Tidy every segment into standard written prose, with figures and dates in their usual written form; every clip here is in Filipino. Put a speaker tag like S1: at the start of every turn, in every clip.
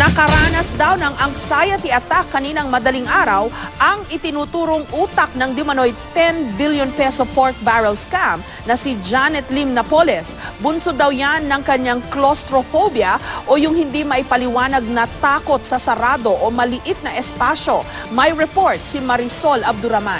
S1: Nakaranas daw ng anxiety attack kaninang madaling araw ang itinuturong utak ng dimanoy 10 billion peso pork barrel scam na si Janet Lim Napoles. Bunso daw yan ng kanyang claustrophobia o yung hindi maipaliwanag na takot sa sarado o maliit na espasyo. May report si Marisol Abduraman.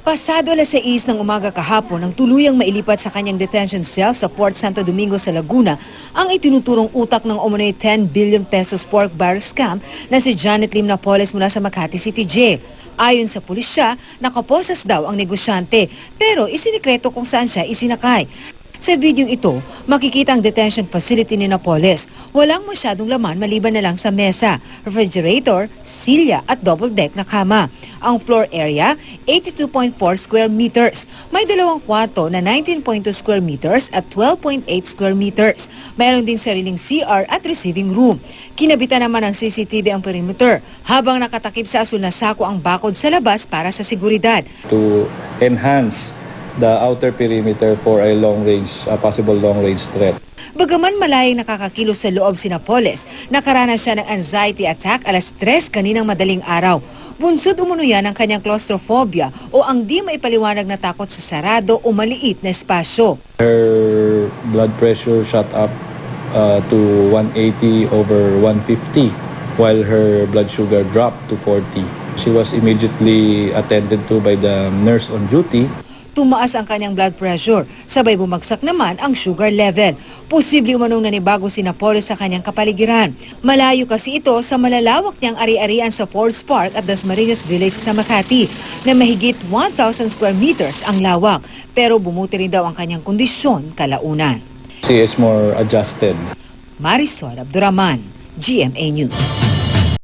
S2: Pasado alas 6 ng umaga kahapon nang tuluyang mailipat sa kanyang detention cell sa Port Santo Domingo sa Laguna ang itinuturong utak ng umano'y 10 billion pesos pork barrel scam na si Janet Lim Napoles mula sa Makati City Jail. Ayon sa pulisya, nakaposas daw ang negosyante pero isinikreto kung saan siya isinakay. Sa videong ito, makikita ang detention facility ni Napoles. Walang masyadong laman maliban na lang sa mesa, refrigerator, silya at double-deck na kama. Ang floor area, 82.4 square meters. May dalawang kwarto na 19.2 square meters at 12.8 square meters. Mayroon ding sariling CR at receiving room. Kinabitan naman ng CCTV ang perimeter, habang nakatakip sa asul na sako ang bakod sa labas para sa seguridad.
S3: To enhance the outer perimeter for a possible long-range threat.
S2: Bagaman malayang nakakakilos sa loob si Napoles, nakaranas siya ng anxiety attack alas 3 kaninang madaling araw. Bunsod umuno yan ang kanyang claustrophobia o ang di maipaliwanag na takot sa sarado o maliit na espasyo.
S3: Her blood pressure shot up to 180/150 while her blood sugar dropped to 40. She was immediately attended to by the nurse on duty.
S2: Tumaas ang kanyang blood pressure, sabay bumagsak naman ang sugar level. Posible umanong nanibago si Napoles sa kanyang kapaligiran. Malayo kasi ito sa malalawak niyang ari-arian sa Fords Park at Dasmariñas Village sa Makati na mahigit 1,000 square meters ang lawak. Pero bumuti rin daw ang kanyang kondisyon kalaunan.
S3: She is more adjusted.
S2: Marisol Abduraman, GMA News.